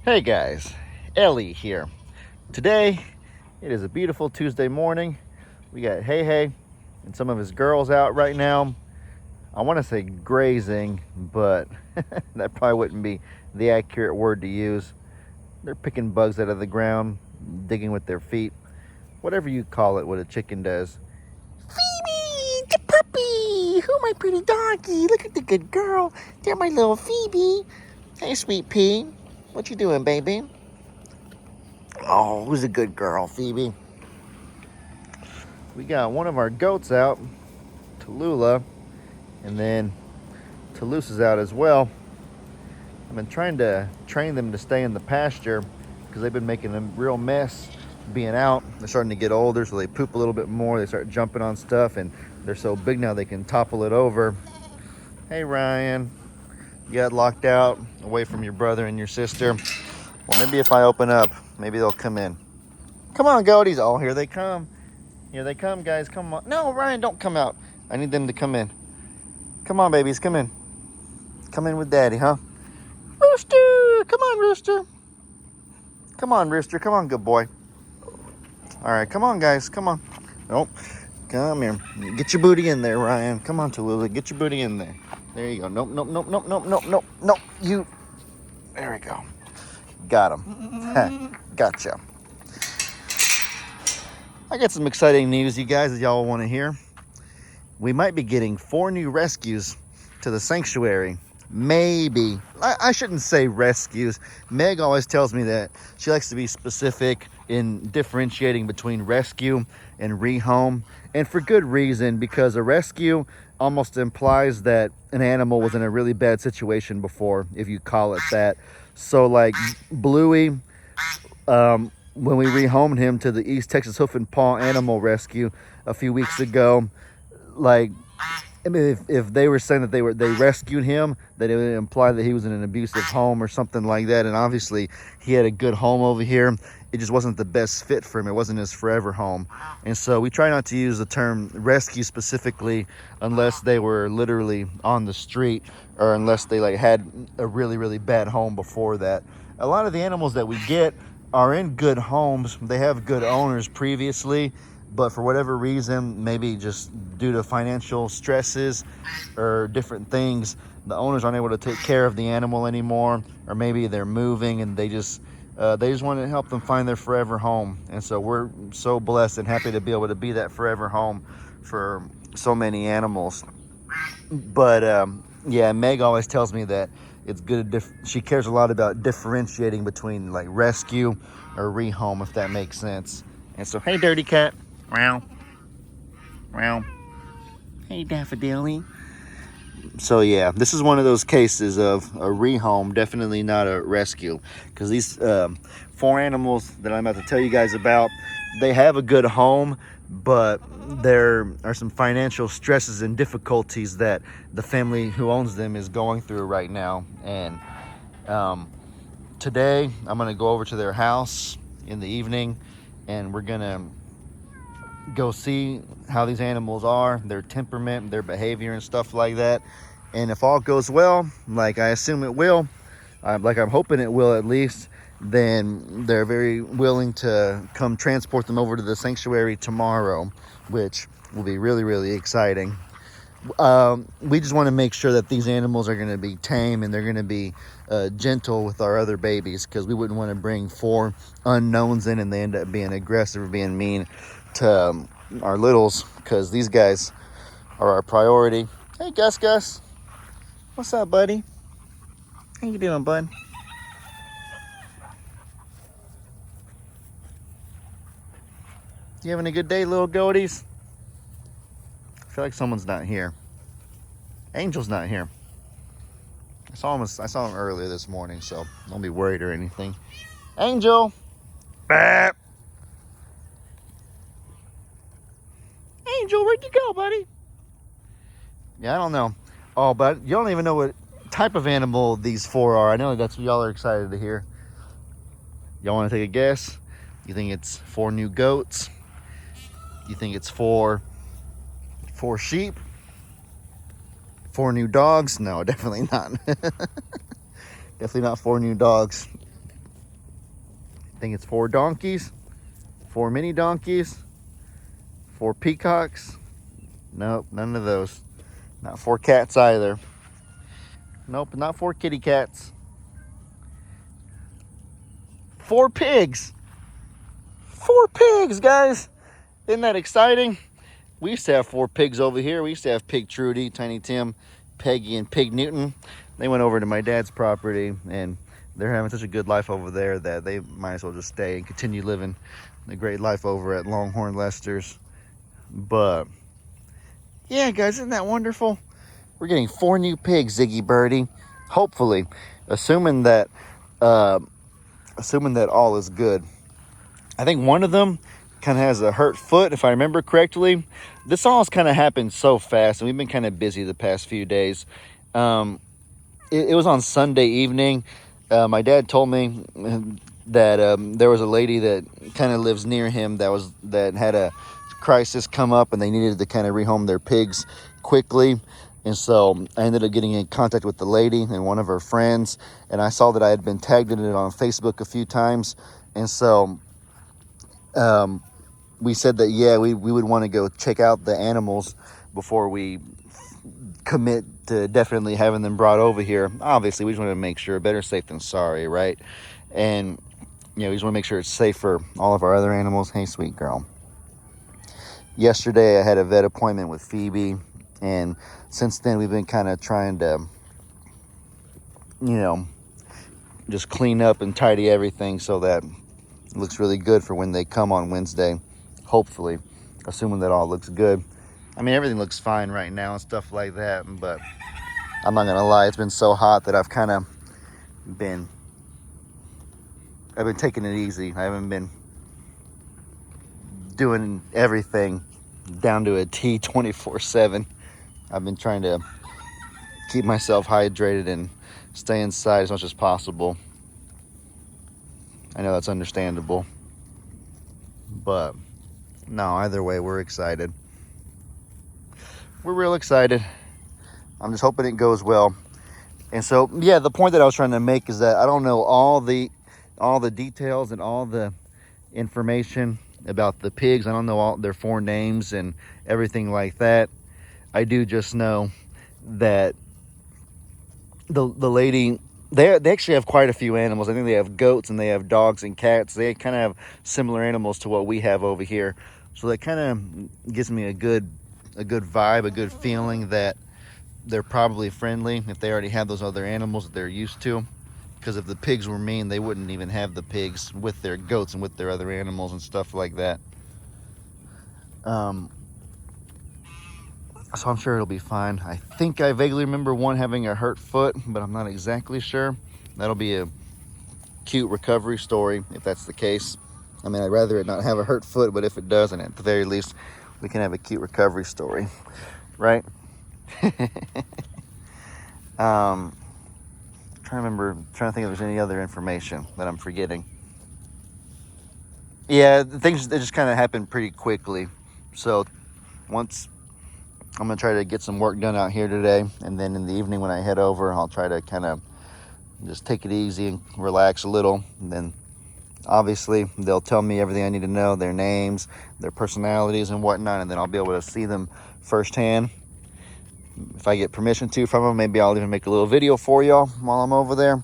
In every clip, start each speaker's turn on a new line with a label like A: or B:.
A: Hey guys, Ellie here. Today, it is a beautiful Tuesday morning. We got Hey Hey and some of his girls out right now. I want to say grazing, but that probably wouldn't be the accurate word to use. They're picking bugs out of the ground, digging with their feet, whatever you call it, what a chicken does. Phoebe, the puppy! Who my pretty doggy? Look at the good girl. They're my little Phoebe. Hey, sweet pea. What you doing, baby? Oh, who's a good girl, Phoebe? We got one of our goats out, Tallulah, and then Toulouse is out as well. I've been trying to train them to stay in the pasture because they've been making a real mess being out. They're starting to get older, so they poop a little bit more. They start jumping on stuff, and they're so big now they can topple it over. Hey, Ryan. You got locked out away from your brother and your sister. Well, maybe if I open up, maybe they'll come in. Come on, goaties. Oh, here they come. Here they come, guys. Come on. No, Ryan, don't come out. I need them to come in. Come on, babies. Come in. Come in with Daddy, huh? Rooster! Come on, Rooster. Come on, Rooster. Come on, good boy. All right, come on, guys. Come on. Nope. Come here. Get your booty in there, Ryan. Come on, Tallulah. Get your booty in there. There you go. Nope, nope, nope, nope, nope, nope, nope, nope. You. There we go. Got him. Gotcha. I got some exciting news, you guys, that y'all want to hear. We might be getting 4 new rescues to the sanctuary. Maybe. I shouldn't say rescues. Meg always tells me that she likes to be specific in differentiating between rescue and rehome. And for good reason, because a rescue almost implies that an animal was in a really bad situation before, if you call it that. So like Bluey, when we rehomed him to the East Texas Hoof and Paw Animal Rescue a few weeks ago, like, I mean, if they were saying that they rescued him, that it would imply that he was in an abusive home or something like that. And obviously, he had a good home over here. It just wasn't the best fit for him. It wasn't his forever home. And so we try not to use the term rescue specifically unless they were literally on the street or unless they like had a really, really bad home before that. A lot of the animals that we get are in good homes. They have good owners previously, but for whatever reason, maybe just due to financial stresses or different things, the owners aren't able to take care of the animal anymore, or maybe they're moving and they just want to help them find their forever home. And so we're so blessed and happy to be able to be that forever home for so many animals. But yeah, Meg always tells me that it's good she cares a lot about differentiating between like rescue or rehome, if that makes sense. And so, hey, dirty cat. Meow. Meow. Hey, Daffodilly. So yeah, this is one of those cases of a rehome, definitely not a rescue, because these 4 animals that I'm about to tell you guys about, they have a good home, but there are some financial stresses and difficulties that the family who owns them is going through right now. And today I'm going to go over to their house in the evening, and we're going to go see how these animals are, their temperament, their behavior and stuff like that. And if all goes well, like I assume it will, like I'm hoping it will at least, then they're very willing to come transport them over to the sanctuary tomorrow, which will be really, really exciting. We just want to make sure that these animals are going to be tame and they're going to be gentle with our other babies, because we wouldn't want to bring 4 unknowns in and they end up being aggressive or being mean to our littles, because these guys are our priority. Hey, Gus. What's up, buddy? How you doing, bud? You having a good day, little goaties? I feel like someone's not here. Angel's not here. I saw him earlier this morning, so don't be worried or anything. Angel! Bah! Angel, where'd you go, buddy? Yeah, I don't know. Oh, but you don't even know what type of animal these 4 are. I know that's what y'all are excited to hear. Y'all want to take a guess? You think it's 4 new goats? You think it's 4 sheep? 4 new dogs? No, definitely not. Definitely not 4 new dogs. think it's 4 donkeys, 4 mini donkeys, 4 peacocks. Nope, none of those. Not 4 cats either. Nope, not 4 kitty cats. 4 pigs. 4 pigs, guys. Isn't that exciting? We used to have 4 pigs over here. We used to have Pig Trudy, Tiny Tim, Peggy, and Pig Newton. They went over to my dad's property, and they're having such a good life over there that they might as well just stay and continue living a great life over at Longhorn Lester's. But yeah, guys, isn't that wonderful? We're getting 4 new pigs, Ziggy Birdie. Hopefully, assuming that all is good. I think one of them kind of has a hurt foot, if I remember correctly. This all has kind of happened so fast, and we've been kind of busy the past few days. It was on Sunday evening. My dad told me that there was a lady that kind of lives near him that had a crisis come up, and they needed to kind of rehome their pigs quickly. And so I ended up getting in contact with the lady and one of her friends, and I saw that I had been tagged in it on Facebook a few times. And so we said that, yeah, we would want to go check out the animals before we commit to definitely having them brought over here. Obviously, we just want to make sure, better safe than sorry, right? And, you know, we just want to make sure it's safe for all of our other animals. Hey, sweet girl. Yesterday, I had a vet appointment with Phoebe, and since then, we've been kind of trying to, you know, just clean up and tidy everything so that it looks really good for when they come on Wednesday, hopefully, assuming that all looks good. I mean, everything looks fine right now and stuff like that, but I'm not gonna lie, it's been so hot that I've been taking it easy. I haven't been doing everything down to a T 24/7. I've been trying to keep myself hydrated and stay inside as much as possible. I know that's understandable, but no, either way, we're excited. We're real excited. I'm just hoping it goes well. And so, yeah, the point that I was trying to make is that I don't know all the details and all the information about the pigs. I don't know all their 4 names and everything like that. I do just know that the lady, they actually have quite a few animals. I think they have goats and they have dogs and cats. They kind of have similar animals to what we have over here. So that kind of gives me a good vibe, a good feeling that they're probably friendly if they already have those other animals that they're used to. Because if the pigs were mean, they wouldn't even have the pigs with their goats and with their other animals and stuff like that. So I'm sure it'll be fine. I think I vaguely remember one having a hurt foot, but I'm not exactly sure. That'll be a cute recovery story if that's the case. I mean, I'd rather it not have a hurt foot, but if it does, and at the very least, we can have a cute recovery story, right? Trying to think if there's any other information that I'm forgetting. Yeah, things they just kind of happen pretty quickly. So once I'm gonna try to get some work done out here today, and then in the evening when I head over, I'll try to kind of just take it easy and relax a little. And then obviously they'll tell me everything I need to know, their names, their personalities and whatnot, and then I'll be able to see them firsthand. If I get permission to from them, maybe I'll even make a little video for y'all while I'm over there.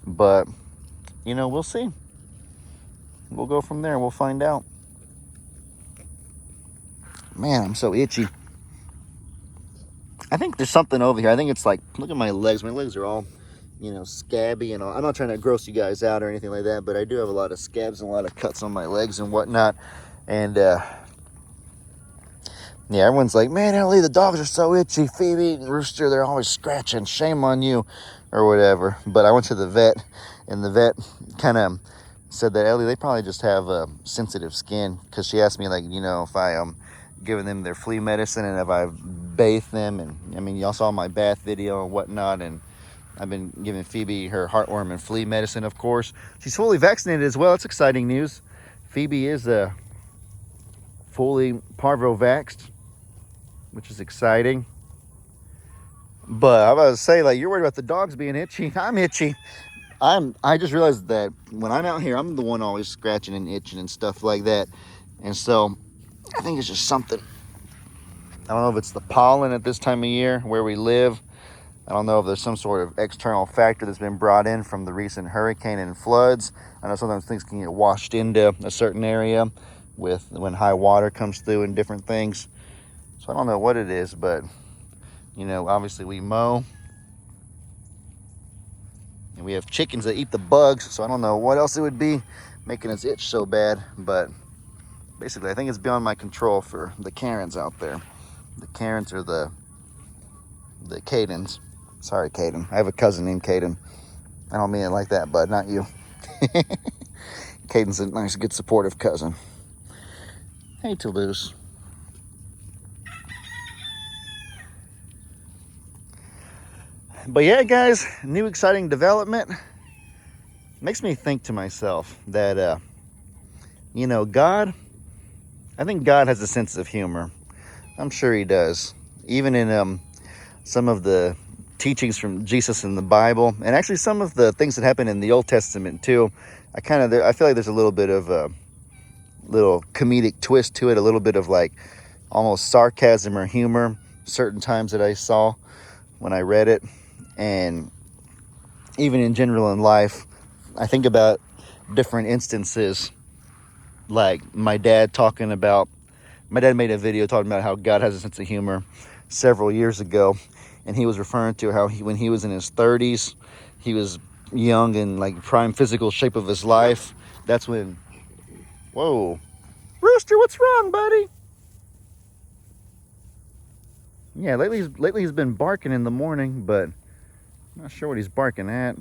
A: But, you know, we'll see. We'll go from there. We'll find out. Man, I'm so itchy. I think there's something over here. I think it's like, look at my legs. My legs are all, you know, scabby and all. I'm not trying to gross you guys out or anything like that, but I do have a lot of scabs and a lot of cuts on my legs and whatnot. And, yeah, everyone's like, man, Ellie, the dogs are so itchy. Phoebe and Rooster, they're always scratching. Shame on you, or whatever. But I went to the vet, and the vet kind of said that, Ellie, they probably just have sensitive skin. Because she asked me, like, you know, if I giving them their flea medicine and if I've bathed them. And, I mean, y'all saw my bath video and whatnot. And I've been giving Phoebe her heartworm and flea medicine, of course. She's fully vaccinated as well. It's exciting news. Phoebe is fully parvo-vaxxed, which is exciting. But I was about to say, like, you're worried about the dogs being itchy. I'm itchy. I just realized that when I'm out here, I'm the one always scratching and itching and stuff like that. And so I think it's just something. I don't know if it's the pollen at this time of year where we live. I don't know if there's some sort of external factor that's been brought in from the recent hurricane and floods. I know sometimes things can get washed into a certain area with when high water comes through and different things. So I don't know what it is, but obviously we mow and we have chickens that eat the bugs. So I don't know what else it would be making us itch so bad, but basically I think it's beyond my control for the Karens out there. The Karens are the Cadens. Sorry, Caden. I have a cousin named Caden. I don't mean it like that, bud. Not you. Caden's a nice, good, supportive cousin. Hey, Toulouse. But yeah, guys, new exciting development. Makes me think to myself that, God, I think God has a sense of humor. I'm sure he does. Even in some of the teachings from Jesus in the Bible, and actually some of the things that happen in the Old Testament too. I feel like there's a little bit of a little comedic twist to it, a little bit of like almost sarcasm or humor certain times that I saw when I read it. And even in general in life, I think about different instances, like my dad made a video talking about how God has a sense of humor several years ago. And he was referring to how when he was in his 30s, he was young and like prime physical shape of his life. That's when, whoa, Rooster, what's wrong, buddy? Yeah, lately he's been barking in the morning, but I'm not sure what he's barking at.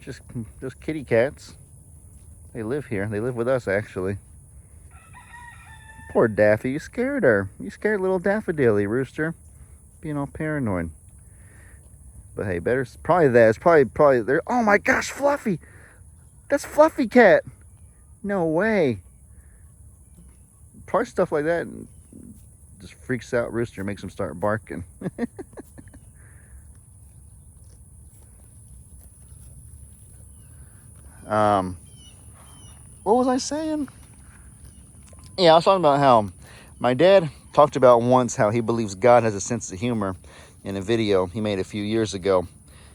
A: Just kitty cats. They live here. They live with us, actually. Poor Daffy, you scared her. You scared little Daffodilly, Rooster. Being all paranoid. But hey, better probably that. It's probably there. Oh my gosh, Fluffy! That's Fluffy Cat. No way. Probably stuff like that just freaks out Rooster, makes him start barking. What was I saying? Yeah, I was talking about how my dad talked about once how he believes God has a sense of humor in a video he made a few years ago.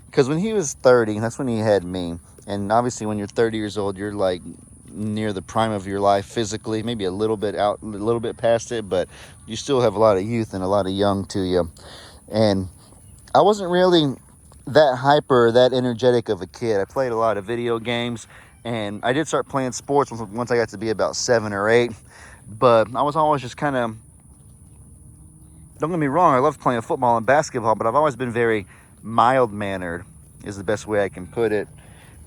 A: Because when he was 30, that's when he had me. And obviously when you're 30 years old, you're like near the prime of your life physically, maybe a little bit past it, but you still have a lot of youth and a lot of young to you. And I wasn't really that hyper, that energetic of a kid. I played a lot of video games, and I did start playing sports once I got to be about 7 or 8. But I was always just kind of, don't get me wrong, I love playing football and basketball, but I've always been very mild-mannered, is the best way I can put it.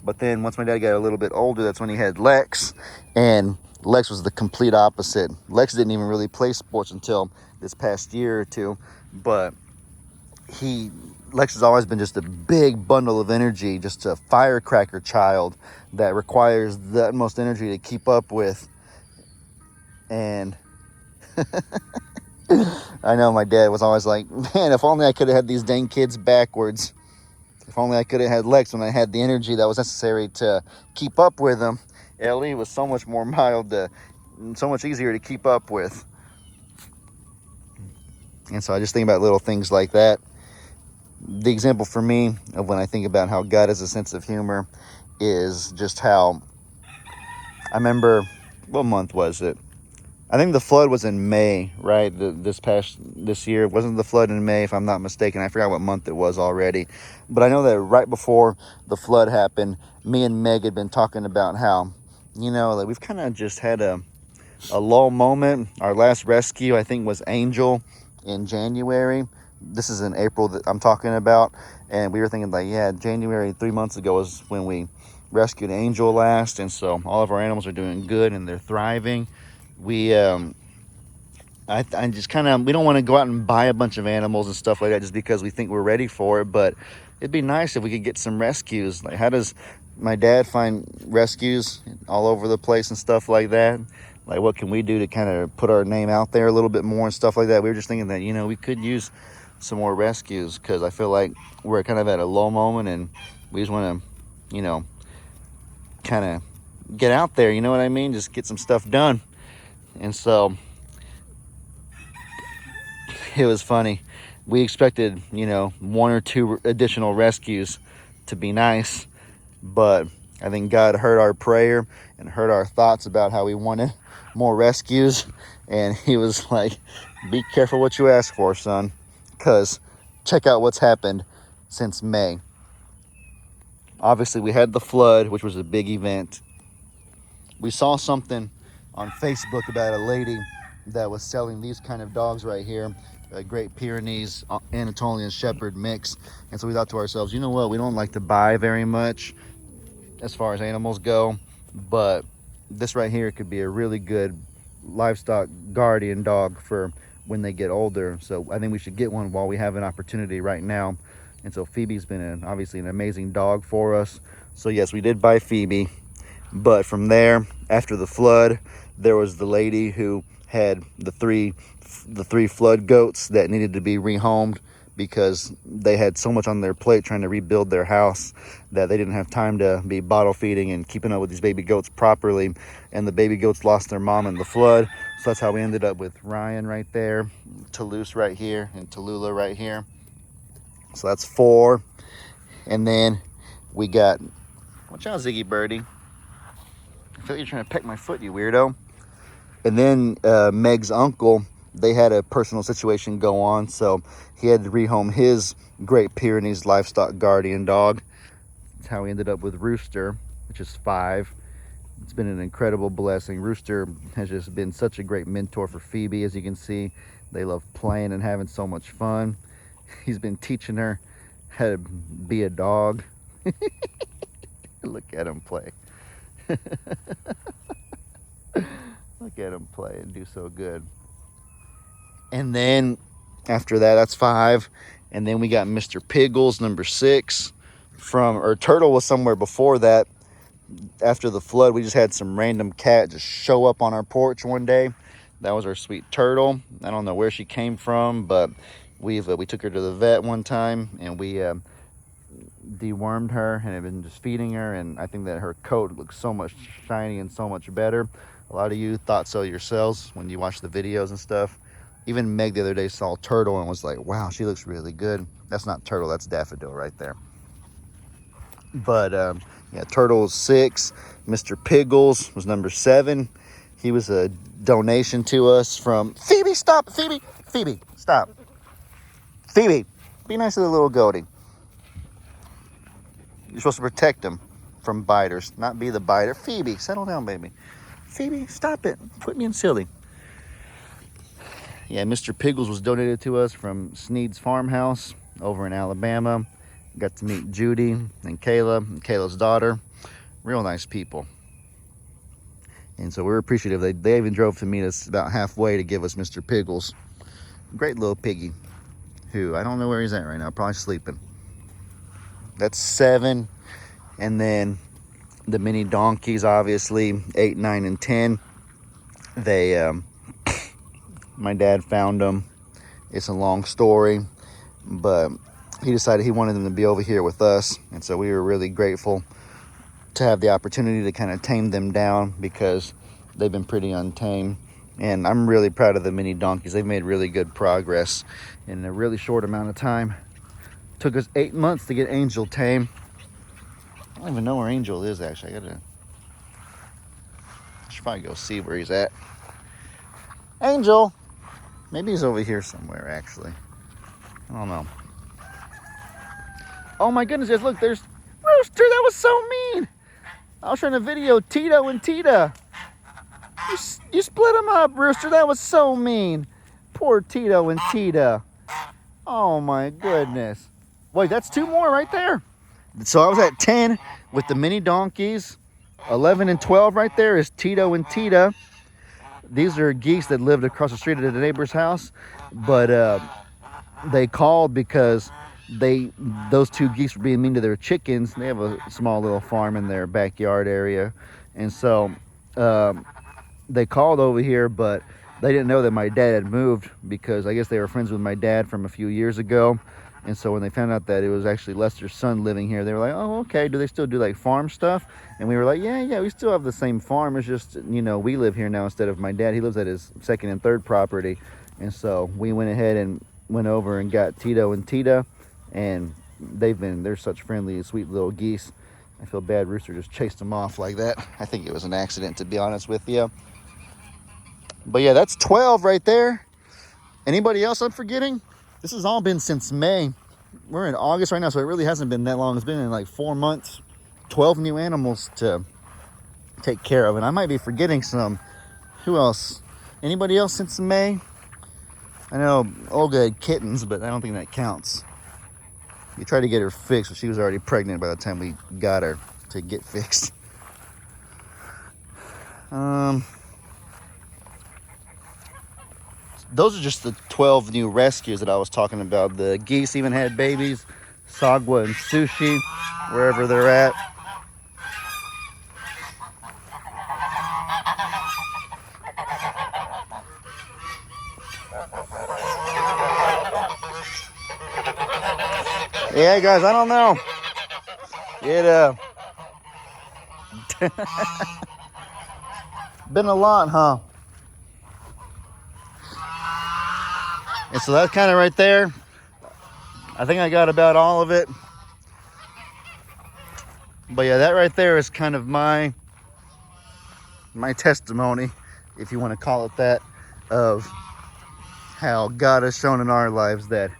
A: But then once my dad got a little bit older, that's when he had Lex, and Lex was the complete opposite. Lex didn't even really play sports until this past year or two, but Lex has always been just a big bundle of energy, just a firecracker child that requires the utmost energy to keep up with. And I know my dad was always like, man, if only I could have had these dang kids backwards. If only I could have had Lex when I had the energy that was necessary to keep up with him. Ellie was so much more mild, so much easier to keep up with. And so I just think about little things like that. The example for me of when I think about how God has a sense of humor is just how I remember, what month was it? I think the flood was in May, right? This year. Wasn't the flood in May, if I'm not mistaken? I forgot what month it was already. But I know that right before the flood happened, me and Meg had been talking about how, like we've kind of just had a lull moment. Our last rescue, I think, was Angel in January. This is in April that I'm talking about. And we were thinking like, yeah, January 3 months ago was when we rescued Angel last. And so all of our animals are doing good and they're thriving. We I just kind of, we don't want to go out and buy a bunch of animals and stuff like that just because we think we're ready for it, but it'd be nice if we could get some rescues. Like, how does my dad find rescues all over the place and stuff like that? Like, what can we do to kind of put our name out there a little bit more and stuff like that? We were just thinking that, we could use some more rescues, because I feel like we're kind of at a low moment, and We just want to, you know, kind of get out there, you know what I mean? Just get some stuff done. And so it was funny. We expected, you know, 1 or 2 additional rescues to be nice, but I think God heard our prayer and heard our thoughts about how we wanted more rescues, and he was like, be careful what you ask for, son, because check out what's happened since May. Obviously, we had the flood, which was a big event. We saw something on Facebook about a lady that was selling these kind of dogs right here, a Great Pyrenees Anatolian Shepherd mix. And so we thought to ourselves, you know what, we don't like to buy very much as far as animals go, but this right here could be a really good livestock guardian dog for when they get older. So I think we should get one while we have an opportunity right now. And so Phoebe's been obviously an amazing dog for us. So yes, we did buy Phoebe. But from there, after the flood, there was the lady who had the three flood goats that needed to be rehomed because they had so much on their plate trying to rebuild their house that they didn't have time to be bottle feeding and keeping up with these baby goats properly. And the baby goats lost their mom in the flood. So that's how we ended up with Ryan right there, Toulouse right here, and Tallulah right here. So that's 4. And then we got, watch out, Ziggy Birdie. I feel like you're trying to peck my foot, you weirdo. And then Meg's uncle, they had a personal situation go on, so he had to rehome his Great Pyrenees livestock guardian dog. That's how we ended up with Rooster, which is 5. It's been an incredible blessing. Rooster has just been such a great mentor for Phoebe. As you can see, they love playing and having so much fun. He's been teaching her how to be a dog. Look at him play. Look at him play and do so good. And then after that, that's 5. And then we got Mr. Piggles, number 6. Turtle was somewhere before that. After the flood, we just had some random cat just show up on our porch one day. That was our sweet Turtle. I don't know where she came from, but we took her to the vet one time, and we dewormed her and have been just feeding her, and I think that her coat looks so much shiny and so much better. A lot of you thought so yourselves when you watched the videos and stuff. Even Meg the other day saw Turtle and was like, wow, she looks really good. That's not Turtle, that's Daffodil right there. But yeah, Turtle was 6. Mr. Piggles was number 7. He was a donation to us from Phoebe. Stop, Phoebe. Phoebe, stop. Phoebe, be nice to the little goatie. You're supposed to protect him from biters, not be the biter. Phoebe, settle down, baby. Phoebe, stop it. Quit being silly. Yeah, Mr. Piggles was donated to us from Sneed's Farmhouse over in Alabama. Got to meet Judy and Kayla, and Kayla's daughter. Real nice people. And so we're appreciative. They even drove to meet us about halfway to give us Mr. Piggles. Great little piggy, who I don't know where he's at right now, probably sleeping. That's 7. And then the mini donkeys, obviously, 8, 9, and 10. They, my dad found them. It's a long story, but he decided he wanted them to be over here with us. And so we were really grateful to have the opportunity to kind of tame them down because they've been pretty untamed. And I'm really proud of the mini donkeys. They've made really good progress in a really short amount of time. Took us 8 months to get Angel tame. I don't even know where Angel is, actually. I should probably go see where he's at. Angel! Maybe he's over here somewhere, actually. I don't know. Oh my goodness, guys, look, there's Rooster. That was so mean. I was trying to video Tito and Tita. You split them up, Rooster. That was so mean. Poor Tito and Tita. Oh my goodness. Wait, that's 2 more right there. So I was at 10 with the mini donkeys. 11 and 12 right there is Tito and Tita. These are geese that lived across the street at the neighbor's house, but they called because those 2 geese were being mean to their chickens. They have a small little farm in their backyard area, and so they called over here, but they didn't know that my dad had moved because I guess they were friends with my dad from a few years ago, And so when they found out that it was actually Lester's son living here, they were like, oh, okay, do they still do like farm stuff? And we were like, yeah, we still have the same farm. It's just, you know, we live here now instead of my dad. He lives at his second and third property. And so we went ahead and went over and got Tito and Tita. And they're such friendly, sweet little geese. I feel bad Rooster just chased them off like that. I think it was an accident, to be honest with you. But yeah, that's 12 right there. Anybody else I'm forgetting? This has all been since May. We're in August right now, so it really hasn't been that long. It's been in like 4 months, 12 new animals to take care of. And I might be forgetting some. Who else? Anybody else since May? I know Olga had kittens, but I don't think that counts. We tried to get her fixed, but she was already pregnant by the time we got her to get fixed. Those are just the 12 new rescues that I was talking about. The geese even had babies. Sagwa and Sushi, wherever they're at. Yeah, guys, I don't know. It been a lot, huh? And so that's kind of right there. I think I got about all of it. But yeah, that right there is kind of my testimony, if you want to call it that, of how God has shown in our lives that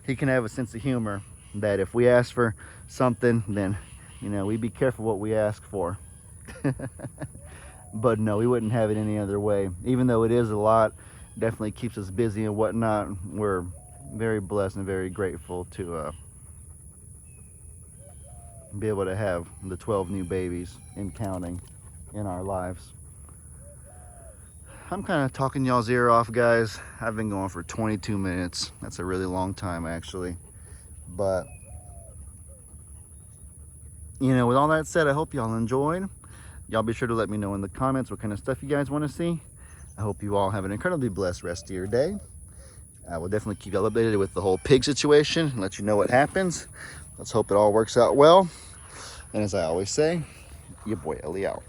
A: he can have a sense of humor. That if we ask for something, then, you know, we be careful what we ask for. But no, we wouldn't have it any other way. Even though it is a lot, definitely keeps us busy and whatnot. We're very blessed and very grateful to be able to have the 12 new babies and counting in our lives. I'm kind of talking y'all's ear off, guys. I've been going for 22 minutes. That's a really long time, actually. But, you know, with all that said, I hope y'all enjoyed. Y'all be sure to let me know in the comments what kind of stuff you guys want to see. I hope you all have an incredibly blessed rest of your day. I will definitely keep y'all updated with the whole pig situation and let you know what happens. Let's hope it all works out well. And as I always say, your boy Ellie out.